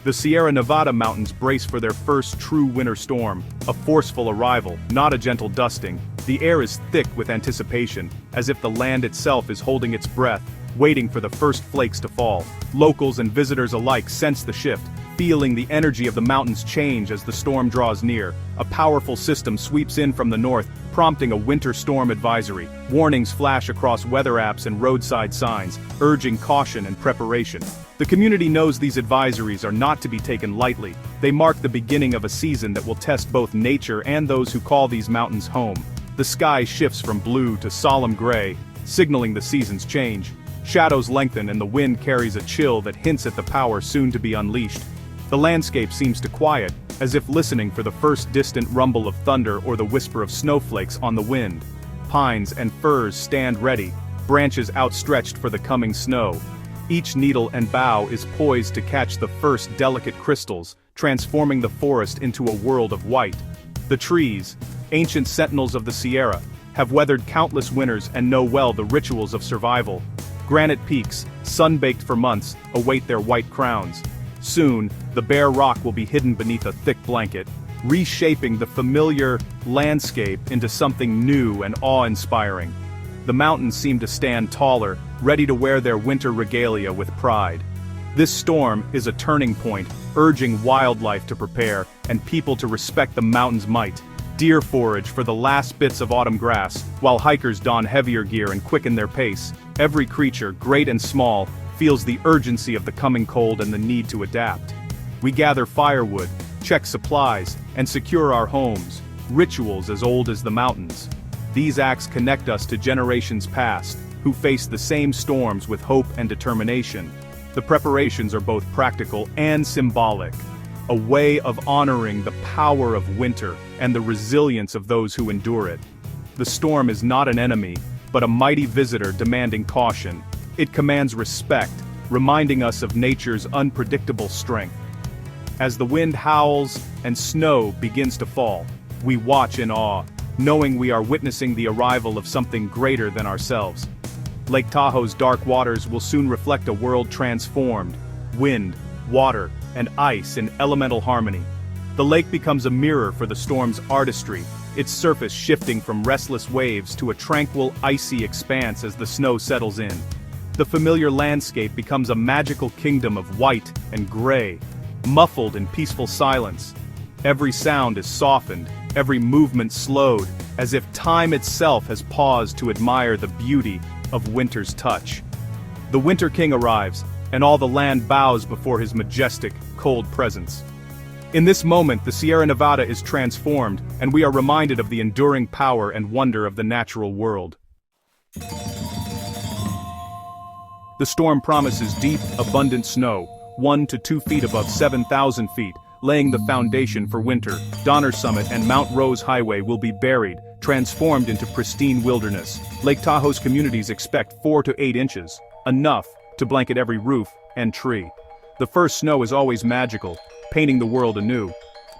The Sierra Nevada mountains brace for their first true winter storm, a forceful arrival, not a gentle dusting. The air is thick with anticipation, as if the land itself is holding its breath, waiting for the first flakes to fall. Locals and visitors alike sense the shift, feeling the energy of the mountains change as the storm draws near. A powerful system sweeps in from the north, prompting a winter storm advisory. Warnings flash across weather apps and roadside signs, urging caution and preparation. The community knows these advisories are not to be taken lightly. They mark the beginning of a season that will test both nature and those who call these mountains home. The sky shifts from blue to solemn gray, signaling the season's change. Shadows lengthen and the wind carries a chill that hints at the power soon to be unleashed. The landscape seems to quiet, as if listening for the first distant rumble of thunder or the whisper of snowflakes on the wind. Pines and firs stand ready, branches outstretched for the coming snow. Each needle and bough is poised to catch the first delicate crystals, transforming the forest into a world of white. The trees, ancient sentinels of the Sierra, have weathered countless winters and know well the rituals of survival. Granite peaks, sun-baked for months, await their white crowns. Soon, the bare rock will be hidden beneath a thick blanket, reshaping the familiar landscape into something new and awe-inspiring. The mountains seem to stand taller, ready to wear their winter regalia with pride. This storm is a turning point, urging wildlife to prepare and people to respect the mountain's might. Deer forage for the last bits of autumn grass, while hikers don heavier gear and quicken their pace. Every creature, great and small, feels the urgency of the coming cold and the need to adapt. We gather firewood, check supplies, and secure our homes, rituals as old as the mountains. These acts connect us to generations past, who faced the same storms with hope and determination. The preparations are both practical and symbolic, a way of honoring the power of winter and the resilience of those who endure it. The storm is not an enemy, but a mighty visitor demanding caution. It commands respect, reminding us of nature's unpredictable strength. As the wind howls and snow begins to fall, we watch in awe, knowing we are witnessing the arrival of something greater than ourselves. Lake Tahoe's dark waters will soon reflect a world transformed, wind, water, and ice in elemental harmony. The lake becomes a mirror for the storm's artistry, its surface shifting from restless waves to a tranquil, icy expanse as the snow settles in. The familiar landscape becomes a magical kingdom of white and gray, muffled in peaceful silence. Every sound is softened, every movement slowed, as if time itself has paused to admire the beauty of winter's touch. The Winter King arrives, and all the land bows before his majestic, cold presence. In this moment, the Sierra Nevada is transformed, and we are reminded of the enduring power and wonder of the natural world. The storm promises deep, abundant snow, 1 to 2 feet above 7,000 feet, laying the foundation for winter. Donner Summit and Mount Rose Highway will be buried, transformed into pristine wilderness. Lake Tahoe's communities expect 4 to 8 inches, enough to blanket every roof and tree. The first snow is always magical, painting the world anew.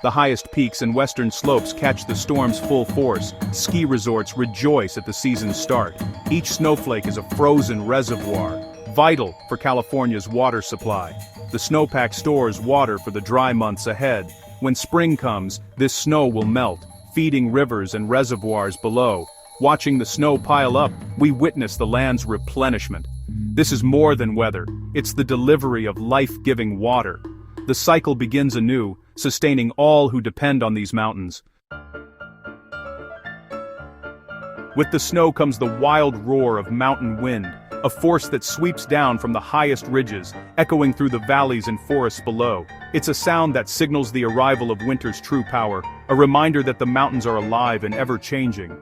The highest peaks and western slopes catch the storm's full force. Ski resorts rejoice at the season's start. Each snowflake is a frozen reservoir, vital for California's water supply. The snowpack stores water for the dry months ahead. When spring comes, this snow will melt, feeding rivers and reservoirs below. Watching the snow pile up, we witness the land's replenishment. This is more than weather, it's the delivery of life-giving water. The cycle begins anew, sustaining all who depend on these mountains. With the snow comes the wild roar of mountain wind, a force that sweeps down from the highest ridges, echoing through the valleys and forests below. It's a sound that signals the arrival of winter's true power, a reminder that the mountains are alive and ever-changing.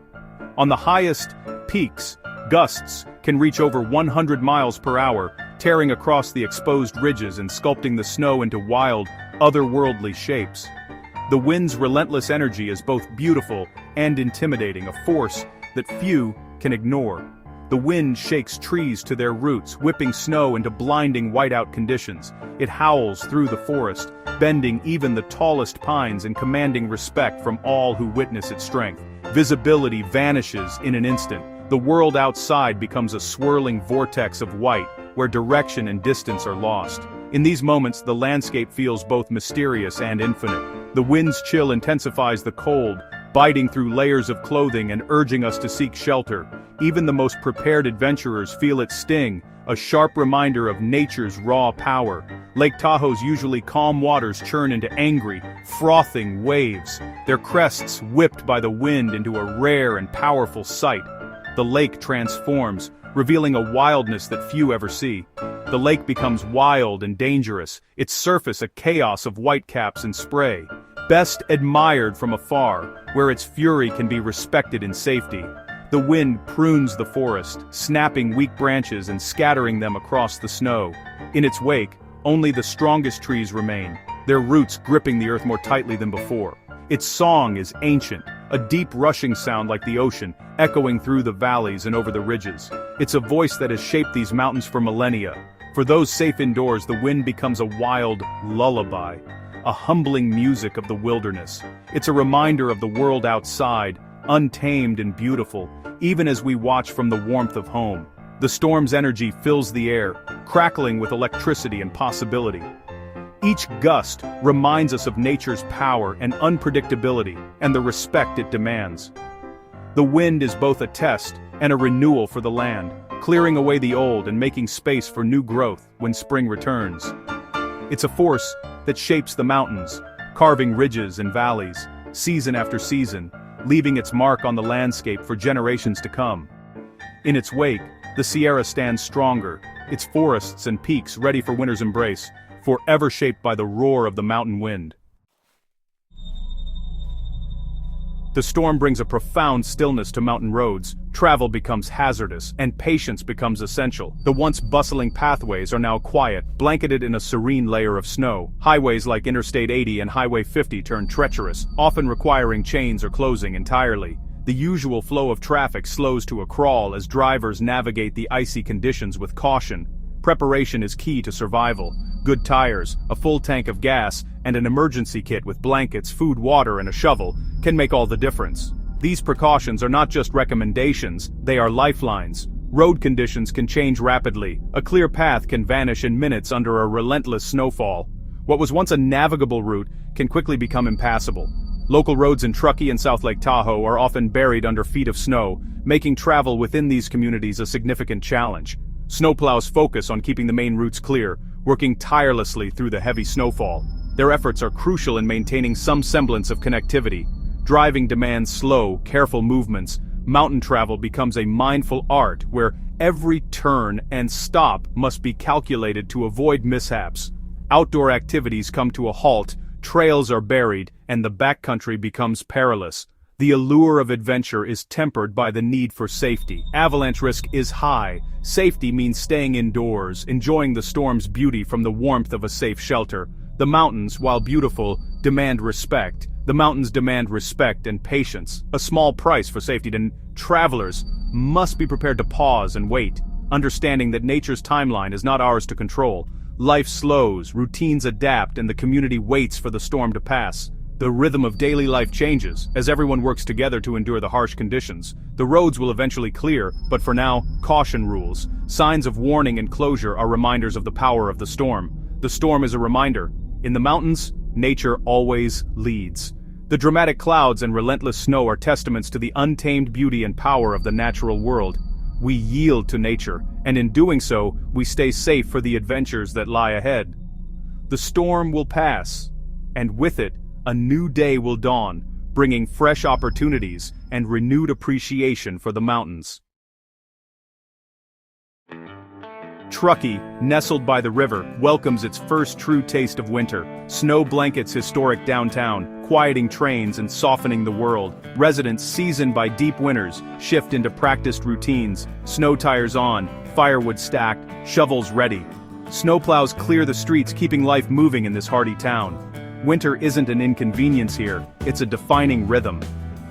On the highest peaks, gusts can reach over 100 miles per hour, tearing across the exposed ridges and sculpting the snow into wild, otherworldly shapes. The wind's relentless energy is both beautiful and intimidating, a force that few can ignore. The wind shakes trees to their roots, whipping snow into blinding whiteout conditions. It howls through the forest, bending even the tallest pines and commanding respect from all who witness its strength. Visibility vanishes in an instant. The world outside becomes a swirling vortex of white, where direction and distance are lost. In these moments, the landscape feels both mysterious and infinite. The wind's chill intensifies the cold, biting through layers of clothing and urging us to seek shelter. Even the most prepared adventurers feel its sting, a sharp reminder of nature's raw power. Lake Tahoe's usually calm waters churn into angry, frothing waves, their crests whipped by the wind into a rare and powerful sight. The lake transforms, revealing a wildness that few ever see. The lake becomes wild and dangerous, its surface a chaos of whitecaps and spray. Best admired from afar, where its fury can be respected in safety. The wind prunes the forest, snapping weak branches and scattering them across the snow. In its wake, only the strongest trees remain, their roots gripping the earth more tightly than before. Its song is ancient, a deep rushing sound like the ocean, echoing through the valleys and over the ridges. It's a voice that has shaped these mountains for millennia. For those safe indoors, the wind becomes a wild lullaby, a humbling music of the wilderness. It's a reminder of the world outside, untamed and beautiful, even as we watch from the warmth of home. The storm's energy fills the air, crackling with electricity and possibility. Each gust reminds us of nature's power and unpredictability, and the respect it demands. The wind is both a test and a renewal for the land, clearing away the old and making space for new growth when spring returns. It's a force that shapes the mountains, carving ridges and valleys, season after season, leaving its mark on the landscape for generations to come. In its wake, the Sierra stands stronger, its forests and peaks ready for winter's embrace, forever shaped by the roar of the mountain wind. The storm brings a profound stillness to mountain roads, travel becomes hazardous, and patience becomes essential. The once bustling pathways are now quiet, blanketed in a serene layer of snow. Highways like Interstate 80 and Highway 50 turn treacherous, often requiring chains or closing entirely. The usual flow of traffic slows to a crawl as drivers navigate the icy conditions with caution. Preparation is key to survival. Good tires, a full tank of gas, and an emergency kit with blankets, food, water, and a shovel can make all the difference. These precautions are not just recommendations, they are lifelines. Road conditions can change rapidly. A clear path can vanish in minutes under a relentless snowfall. What was once a navigable route can quickly become impassable. Local roads in Truckee and South Lake Tahoe are often buried under feet of snow, making travel within these communities a significant challenge. Snowplows focus on keeping the main routes clear, working tirelessly through the heavy snowfall. Their efforts are crucial in maintaining some semblance of connectivity. Driving demands slow, careful movements. Mountain travel becomes a mindful art where every turn and stop must be calculated to avoid mishaps. Outdoor activities come to a halt, trails are buried, and the backcountry becomes perilous. The allure of adventure is tempered by the need for safety. Avalanche risk is high. Safety means staying indoors, enjoying the storm's beauty from the warmth of a safe shelter. The mountains, while beautiful, demand respect. The mountains demand respect and patience, a small price for safety, and travelers must be prepared to pause and wait, understanding that nature's timeline is not ours to control. Life slows, routines adapt, and the community waits for the storm to pass. The rhythm of daily life changes, as everyone works together to endure the harsh conditions. The roads will eventually clear, but for now, caution rules. Signs of warning and closure are reminders of the power of the storm. The storm is a reminder. In the mountains, nature always leads. The dramatic clouds and relentless snow are testaments to the untamed beauty and power of the natural world. We yield to nature, and in doing so, we stay safe for the adventures that lie ahead. The storm will pass, and with it, a new day will dawn, bringing fresh opportunities and renewed appreciation for the mountains. Truckee, nestled by the river, welcomes its first true taste of winter. Snow blankets historic downtown, quieting trains and softening the world. Residents, seasoned by deep winters, shift into practiced routines. Snow tires on, firewood stacked, shovels ready. Snowplows clear the streets, keeping life moving in this hardy town. Winter isn't an inconvenience here, it's a defining rhythm.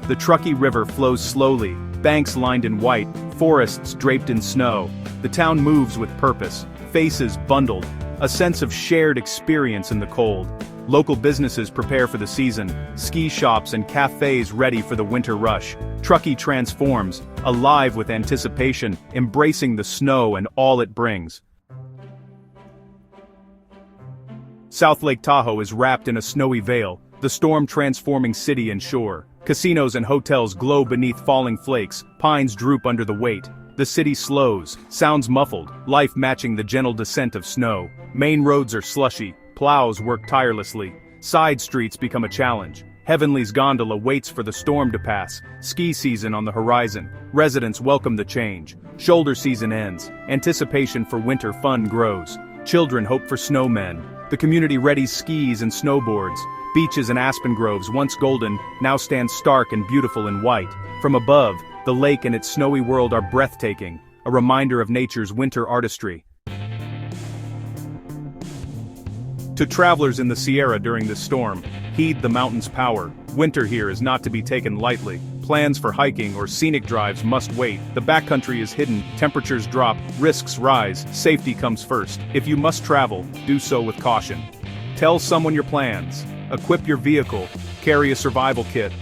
The Truckee River flows slowly, banks lined in white, forests draped in snow. The town moves with purpose, faces bundled, a sense of shared experience in the cold. Local businesses prepare for the season, ski shops and cafes ready for the winter rush. Truckee transforms, alive with anticipation, embracing the snow and all it brings. South Lake Tahoe is wrapped in a snowy veil, the storm transforming city and shore. Casinos and hotels glow beneath falling flakes, pines droop under the weight. The city slows, sounds muffled, life matching the gentle descent of snow. Main roads are slushy, plows work tirelessly. Side streets become a challenge. Heavenly's gondola waits for the storm to pass. Ski season on the horizon. Residents welcome the change. Shoulder season ends. Anticipation for winter fun grows. Children hope for snowmen. The community readies skis and snowboards. Beaches and aspen groves, once golden, now stand stark and beautiful in white. From above, the lake and its snowy world are breathtaking, a reminder of nature's winter artistry. To travelers in the Sierra during this storm, heed the mountain's power. Winter here is not to be taken lightly. Plans for hiking or scenic drives must wait. The backcountry is hidden, temperatures drop, risks rise, safety comes first. If you must travel, do so with caution. Tell someone your plans. Equip your vehicle. Carry a survival kit.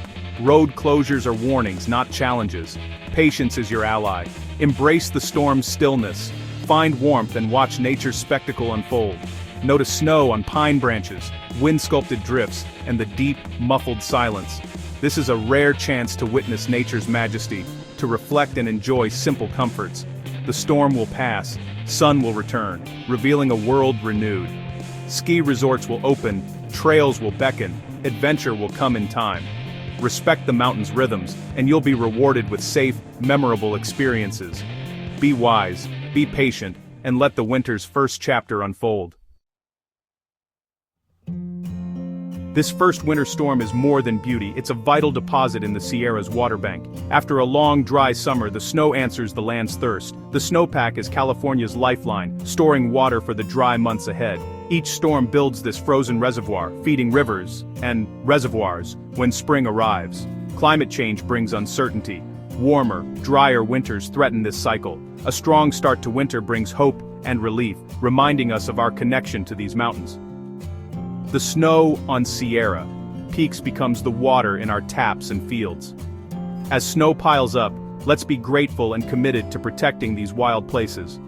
Road closures are warnings, not challenges. Patience is your ally. Embrace the storm's stillness. Find warmth and watch nature's spectacle unfold. Notice snow on pine branches, wind-sculpted drifts, and the deep, muffled silence. This is a rare chance to witness nature's majesty, to reflect and enjoy simple comforts. The storm will pass, sun will return, revealing a world renewed. Ski resorts will open, trails will beckon, adventure will come in time. Respect the mountain's rhythms, and you'll be rewarded with safe, memorable experiences. Be wise, be patient, and let the winter's first chapter unfold. This first winter storm is more than beauty, it's a vital deposit in the Sierra's water bank. After a long, dry summer, the snow answers the land's thirst. The snowpack is California's lifeline, storing water for the dry months ahead. Each storm builds this frozen reservoir, feeding rivers and reservoirs when spring arrives. Climate change brings uncertainty. Warmer, drier winters threaten this cycle. A strong start to winter brings hope and relief, reminding us of our connection to these mountains. The snow on Sierra peaks becomes the water in our taps and fields. As snow piles up, let's be grateful and committed to protecting these wild places.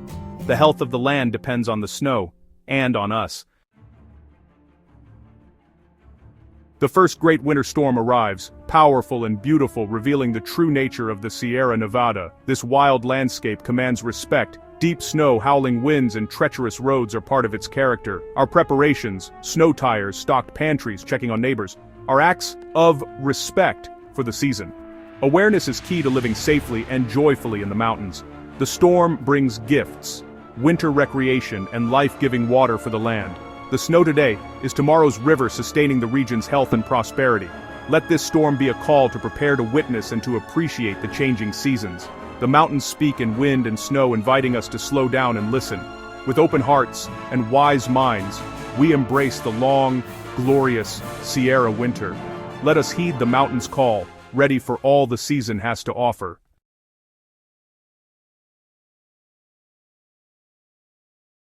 The health of the land depends on the snow, and on us. The first great winter storm arrives, powerful and beautiful, revealing the true nature of the Sierra Nevada. This wild landscape commands respect. Deep snow, howling winds, and treacherous roads are part of its character. Our preparations, snow tires, stocked pantries, checking on neighbors, are acts of respect for the season. Awareness is key to living safely and joyfully in the mountains. The storm brings gifts, winter recreation, and life-giving water for the land. The snow today is tomorrow's river sustaining the region's health and prosperity. Let this storm be a call to prepare to witness and to appreciate the changing seasons. The mountains speak in wind and snow, inviting us to slow down and listen. With open hearts and wise minds, we embrace the long, glorious Sierra winter. Let us heed the mountain's call, ready for all the season has to offer.